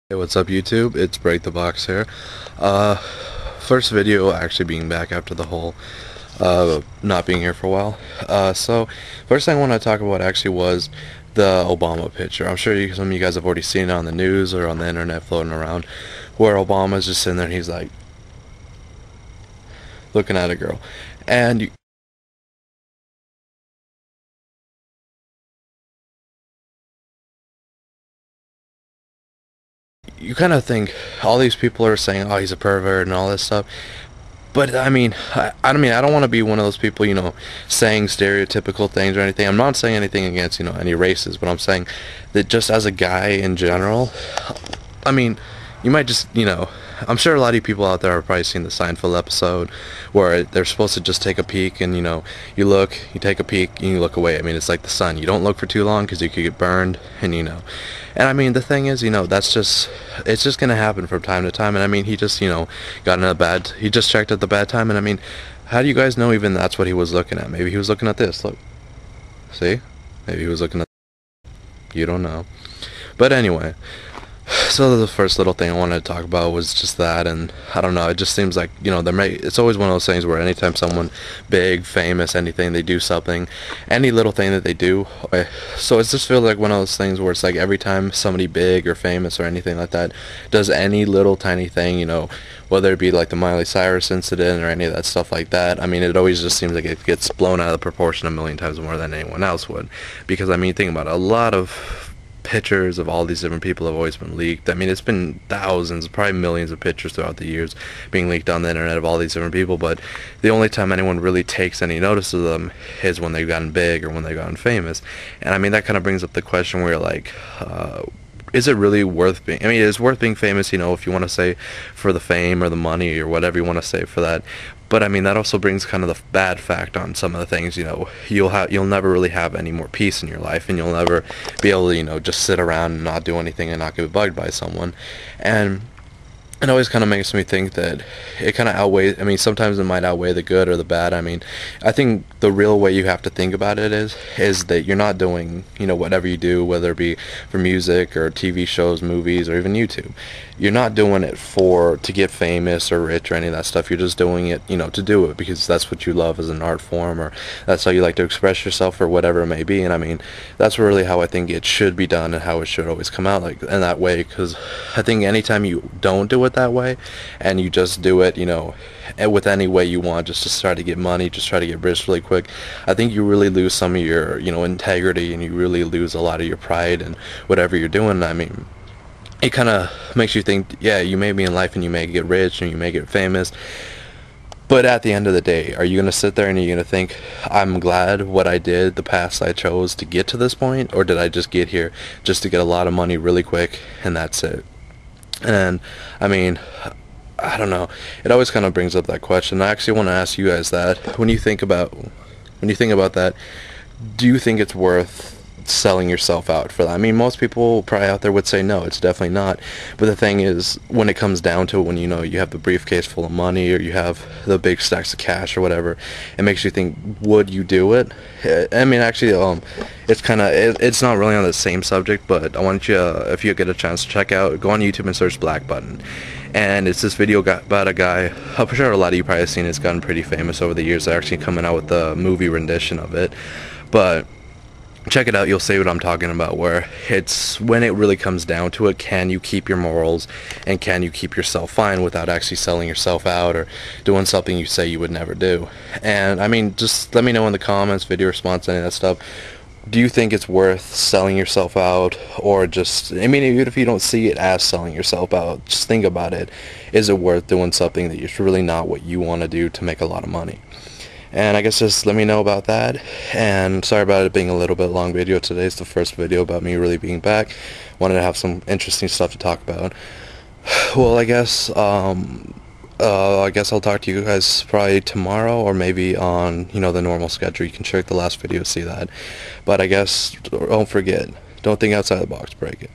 Hey, what's up YouTube? It's Break the Box here. Uh, First video actually being back after the whole not being here for a while. So first thing I want to talk about actually was the Obama picture. I'm sure some of you guys have already seen it on the news or on the internet floating around, where Obama's just sitting there and he's like looking at a girl, and you kind of think all these people are saying, "Oh, he's a pervert" and all this stuff. But I don't want to be one of those people, saying stereotypical things or anything. I'm not saying anything against, any races, but I'm saying that just as a guy in general, I mean, you might just, I'm sure a lot of you people out there have probably seen the Seinfeld episode where they're supposed to just take a peek and, you look, you take a peek, and you look away. I mean, it's like the sun. You don't look for too long because you could get burned, and. And I mean, the thing is, it's just going to happen from time to time. And I mean, he just, he just checked at the bad time. And I mean, how do you guys know even that's what he was looking at? Maybe he was looking at this. Look. See? Maybe he was looking at. You don't know. But anyway. So the first little thing I wanted to talk about was just that, and I don't know, it just seems like, it's always one of those things where anytime someone big, famous, anything, they do something, any little thing that they do, so it just feels like one of those things where it's like every time somebody big or famous or anything like that does any little tiny thing, whether it be like the Miley Cyrus incident or any of that stuff like that, I mean, it always just seems like it gets blown out of proportion a million times more than anyone else would, because I mean, think about it, a lot of pictures of all these different people have always been leaked. I mean, it's been thousands, probably millions of pictures throughout the years being leaked on the internet of all these different people, but the only time anyone really takes any notice of them is when they've gotten big or when they've gotten famous. And I mean, that kind of brings up the question where you're like, is it really worth being, I mean, it's worth being famous, if you want to say for the fame or the money or whatever you want to say for that. But I mean, that also brings kind of the bad fact on some of the things, you'll never really have any more peace in your life, and you'll never be able to, just sit around and not do anything and not get bugged by someone. And it always kind of makes me think that it kind of outweighs, I mean, sometimes it might outweigh the good or the bad. I mean, I think the real way you have to think about it is that you're not doing, whatever you do, whether it be for music or TV shows, movies, or even YouTube. You're not doing it to get famous or rich or any of that stuff. You're just doing it, to do it because that's what you love as an art form, or that's how you like to express yourself, or whatever it may be. And I mean, that's really how I think it should be done and how it should always come out like in that way, because I think anytime you don't do it that way and you just do it, with any way you want, just to try to get money, just try to get rich really quick, I think you really lose some of your, integrity, and you really lose a lot of your pride and whatever you're doing. I mean, it kind of makes you think, yeah, you may be in life and you may get rich and you may get famous, but at the end of the day, are you going to sit there and you're going to think, I'm glad what I did, the path I chose to get to this point, or did I just get here just to get a lot of money really quick and that's it? And I mean, I don't know, it always kind of brings up that question. I actually want to ask you guys that when you think about that, do you think it's worth selling yourself out for that? I mean, most people probably out there would say no, it's definitely not. But the thing is, when it comes down to it, when you have the briefcase full of money, or you have the big stacks of cash or whatever, it makes you think, would you do it? I mean, actually, it's not really on the same subject, but I want you, if you get a chance to go on YouTube and search Black Button. And it's this video about a guy, I'm sure a lot of you probably have seen it, it's gotten pretty famous over the years. They're actually coming out with the movie rendition of it. But check it out, you'll see what I'm talking about, where it's when it really comes down to it, can you keep your morals and can you keep yourself fine without actually selling yourself out or doing something you say you would never do? And I mean, just let me know in the comments, video response, any of that stuff. Do you think it's worth selling yourself out, or just, I mean, even if you don't see it as selling yourself out, just think about it. Is it worth doing something that is really not what you want to do to make a lot of money? And I guess just let me know about that. And sorry about it being a little bit long video. Today's the first video about me really being back. Wanted to have some interesting stuff to talk about. Well, I guess I'll talk to you guys probably tomorrow, or maybe on, the normal schedule. You can check the last video to see that. But I guess, don't forget, don't think outside the box, break it.